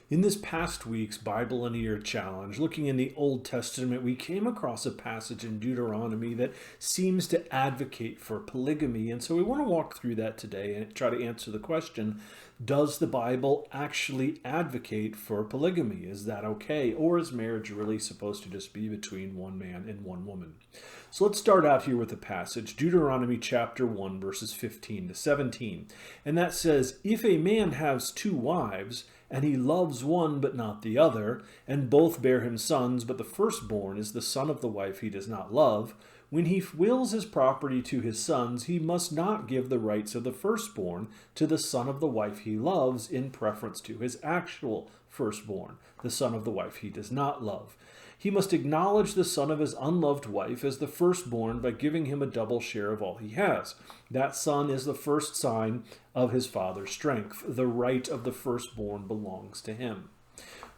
In this past week's Bible in a Year challenge, looking in the Old Testament, we came across a passage in Deuteronomy that seems to advocate for polygamy. And so we want to walk through that today and try to answer the question, does the Bible actually advocate for polygamy? Is that okay? Or is marriage really supposed to just be between one man and one woman? So let's start out here with the passage, Deuteronomy chapter 1, verses 15 to 17. And that says, "If a man has two wives, and he loves one but not the other, and both bear him sons, but the firstborn is the son of the wife he does not love, when he wills his property to his sons, he must not give the rights of the firstborn to the son of the wife he loves in preference to his actual firstborn, the son of the wife he does not love. He must acknowledge the son of his unloved wife as the firstborn by giving him a double share of all he has. That son is the first sign of his father's strength. The right of the firstborn belongs to him."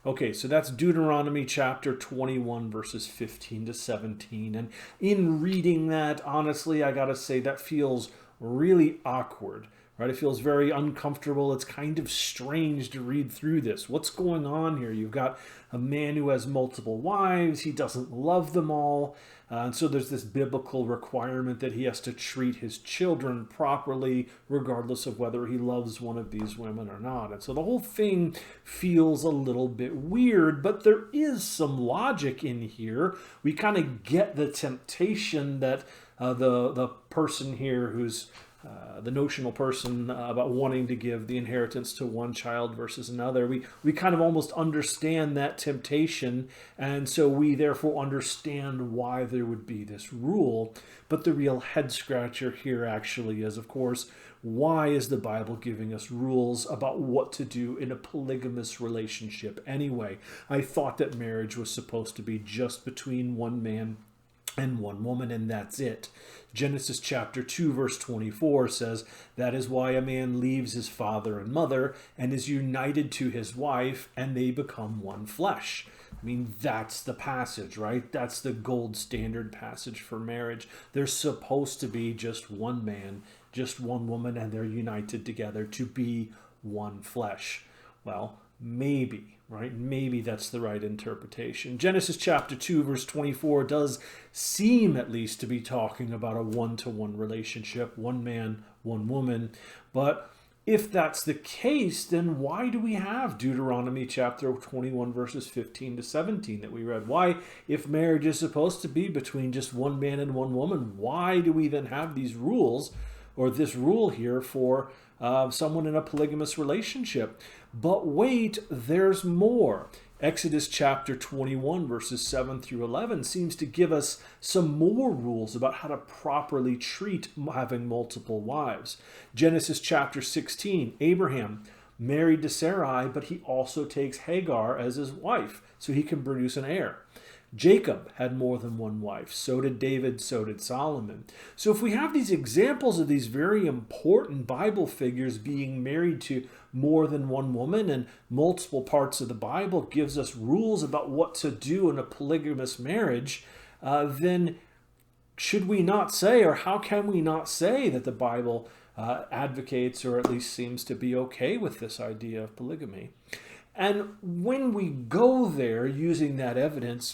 Okay, so that's Deuteronomy chapter 21, verses 15 to 17. And in reading that, honestly, I gotta say that feels really awkward. Right? It feels very uncomfortable. It's kind of strange to read through this. What's going on here? You've got a man who has multiple wives. He doesn't love them all. And so there's this biblical requirement that he has to treat his children properly, regardless of whether he loves one of these women or not. And so the whole thing feels a little bit weird, but there is some logic in here. We kind of get the temptation that the person here who's the notional person about wanting to give the inheritance to one child versus another. We kind of almost understand that temptation, and so we therefore understand why there would be this rule. But the real head scratcher here actually is, of course, why is the Bible giving us rules about what to do in a polygamous relationship anyway? I thought that marriage was supposed to be just between one man and one woman, and that's it. Genesis chapter 2, verse 24 says, "That is why a man leaves his father and mother and is united to his wife, and they become one flesh." I mean, that's the passage, right? That's the gold standard passage for marriage. There's supposed to be just one man, just one woman, and they're united together to be one flesh. Well, maybe, right? Maybe that's the right interpretation. Genesis chapter 2, verse 24 does seem at least to be talking about a one-to-one relationship, one man, one woman. But if that's the case, then why do we have Deuteronomy chapter 21, verses 15 to 17 that we read? Why, if marriage is supposed to be between just one man and one woman, why do we then have these rules, or this rule here for someone in a polygamous relationship? But wait, there's more. Exodus chapter 21, verses 7 through 11 seems to give us some more rules about how to properly treat having multiple wives. Genesis chapter 16, Abraham married to Sarai, but he also takes Hagar as his wife so he can produce an heir. Jacob had more than one wife. So did David, so did Solomon. So if we have these examples of these very important Bible figures being married to more than one woman, and multiple parts of the Bible gives us rules about what to do in a polygamous marriage, then should we not say, or how can we not say that the Bible advocates, or at least seems to be okay with this idea of polygamy? And when we go there using that evidence,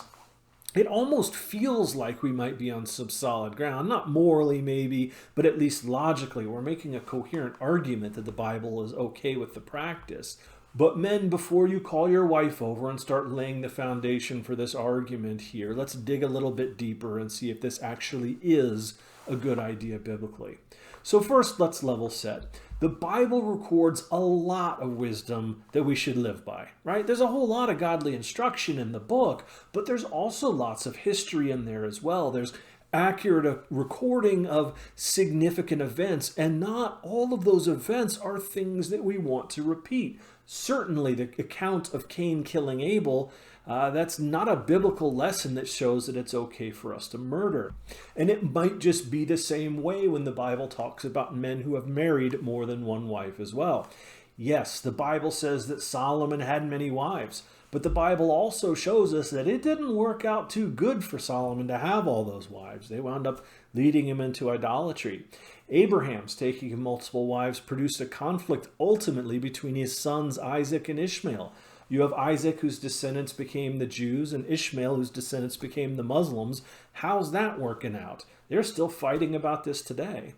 it almost feels like we might be on some solid ground, not morally maybe, but at least logically. We're making a coherent argument that the Bible is okay with the practice. But men, before you call your wife over and start laying the foundation for this argument here, let's dig a little bit deeper and see if this actually is a good idea biblically. So first, let's level set. The Bible records a lot of wisdom that we should live by, right? There's a whole lot of godly instruction in the book, but there's also lots of history in there as well. There's accurate recording of significant events, and not all of those events are things that we want to repeat. Certainly the account of Cain killing Abel, that's not a biblical lesson that shows that it's okay for us to murder. And it might just be the same way when the Bible talks about men who have married more than one wife as well. Yes, the Bible says that Solomon had many wives, but the Bible also shows us that it didn't work out too good for Solomon to have all those wives. They wound up leading him into idolatry. Abraham's taking multiple wives produced a conflict ultimately between his sons Isaac and Ishmael. You have Isaac, whose descendants became the Jews, and Ishmael, whose descendants became the Muslims. How's that working out? They're still fighting about this today.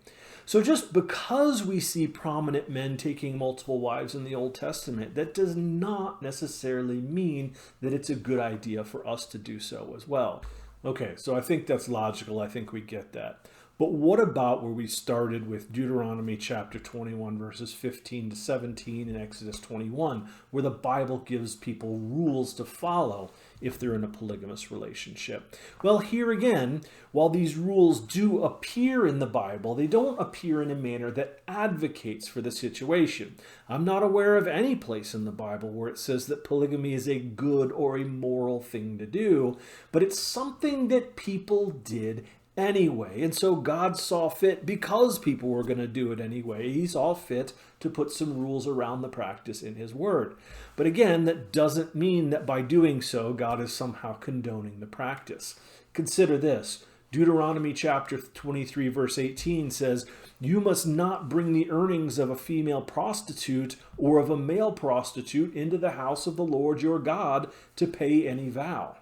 So just because we see prominent men taking multiple wives in the Old Testament, that does not necessarily mean that it's a good idea for us to do so as well. Okay, so I think that's logical. I think we get that. But what about where we started with Deuteronomy chapter 21, verses 15 to 17, and Exodus 21, where the Bible gives people rules to follow if they're in a polygamous relationship? Well, here again, while these rules do appear in the Bible, they don't appear in a manner that advocates for the situation. I'm not aware of any place in the Bible where it says that polygamy is a good or a moral thing to do, but it's something that people did anyway. And so God saw fit, because people were going to do it anyway, he saw fit to put some rules around the practice in his word. But again, that doesn't mean that by doing so, God is somehow condoning the practice. Consider this. Deuteronomy chapter 23, verse 18 says, "You must not bring the earnings of a female prostitute or of a male prostitute into the house of the Lord your God to pay any vow."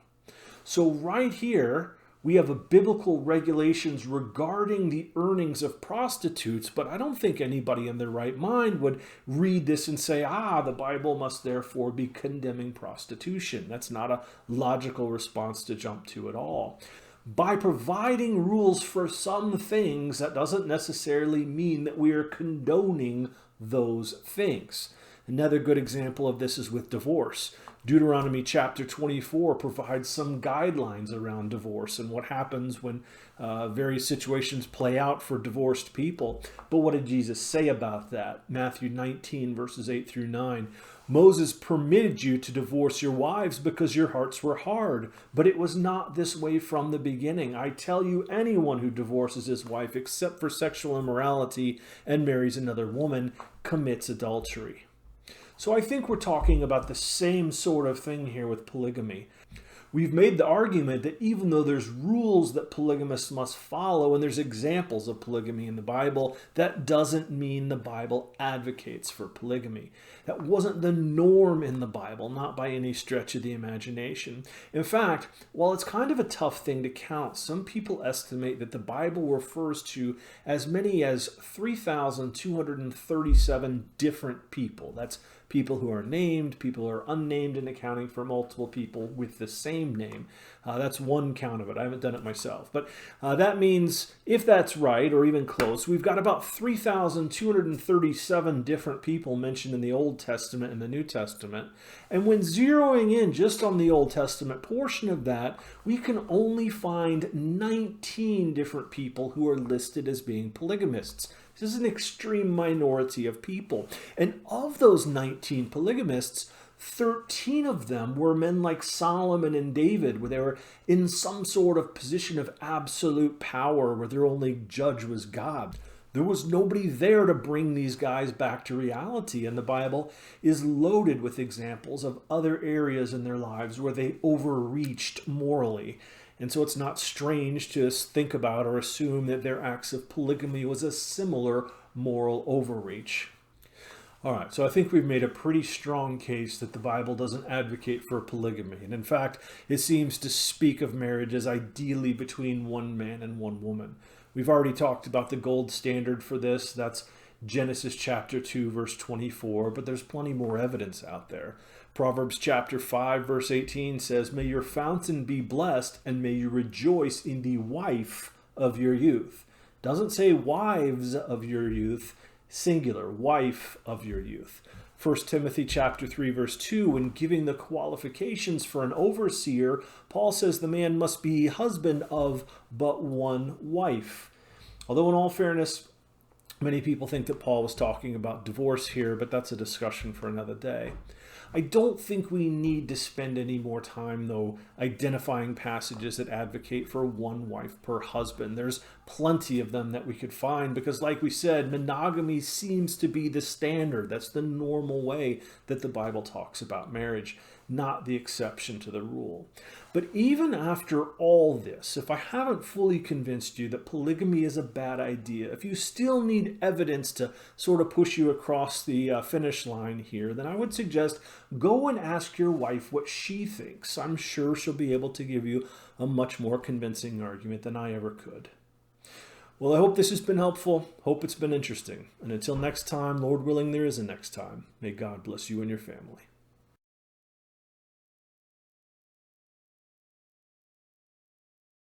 So right here, we have a biblical regulations regarding the earnings of prostitutes, but I don't think anybody in their right mind would read this and say, the Bible must therefore be condemning prostitution. That's not a logical response to jump to at all. By providing rules for some things, that doesn't necessarily mean that we are condoning those things. Another good example of this is with divorce. Deuteronomy chapter 24 provides some guidelines around divorce and what happens when various situations play out for divorced people. But what did Jesus say about that? Matthew 19, verses 8 through 9. "Moses permitted you to divorce your wives because your hearts were hard, but it was not this way from the beginning. I tell you, anyone who divorces his wife except for sexual immorality and marries another woman commits adultery." So I think we're talking about the same sort of thing here with polygamy. We've made the argument that even though there's rules that polygamists must follow, and there's examples of polygamy in the Bible, that doesn't mean the Bible advocates for polygamy. That wasn't the norm in the Bible, not by any stretch of the imagination. In fact, while it's kind of a tough thing to count, some people estimate that the Bible refers to as many as 3,237 different people. That's people who are named, people who are unnamed, and accounting for multiple people with the same name. That's one count of it. I haven't done it myself. But that means, if that's right, or even close, we've got about 3,237 different people mentioned in the Old Testament and the New Testament. And when zeroing in just on the Old Testament portion of that, we can only find 19 different people who are listed as being polygamists. This is an extreme minority of people. And of those 19 polygamists, 13 of them were men like Solomon and David, where they were in some sort of position of absolute power, where their only judge was God. There was nobody there to bring these guys back to reality, and the Bible is loaded with examples of other areas in their lives where they overreached morally. And so it's not strange to think about or assume that their acts of polygamy was a similar moral overreach. All right, so I think we've made a pretty strong case that the Bible doesn't advocate for polygamy. And in fact, it seems to speak of marriage as ideally between one man and one woman. We've already talked about the gold standard for this. That's Genesis chapter 2, verse 24, but there's plenty more evidence out there. Proverbs chapter 5, verse 18 says, "May your fountain be blessed, and may you rejoice in the wife of your youth." Doesn't say wives of your youth, singular, wife of your youth. 1 Timothy chapter 3, verse 2, when giving the qualifications for an overseer, Paul says the man must be husband of but one wife. Although in all fairness, many people think that Paul was talking about divorce here, but that's a discussion for another day. I don't think we need to spend any more time, though, identifying passages that advocate for one wife per husband. There's plenty of them that we could find because, like we said, monogamy seems to be the standard. That's the normal way that the Bible talks about marriage. not the exception to the rule. But even after all this, if I haven't fully convinced you that polygamy is a bad idea, if you still need evidence to sort of push you across the finish line here, then I would suggest go and ask your wife what she thinks. I'm sure she'll be able to give you a much more convincing argument than I ever could. Well, I hope this has been helpful. Hope it's been interesting. And until next time, Lord willing, there is a next time. May God bless you and your family.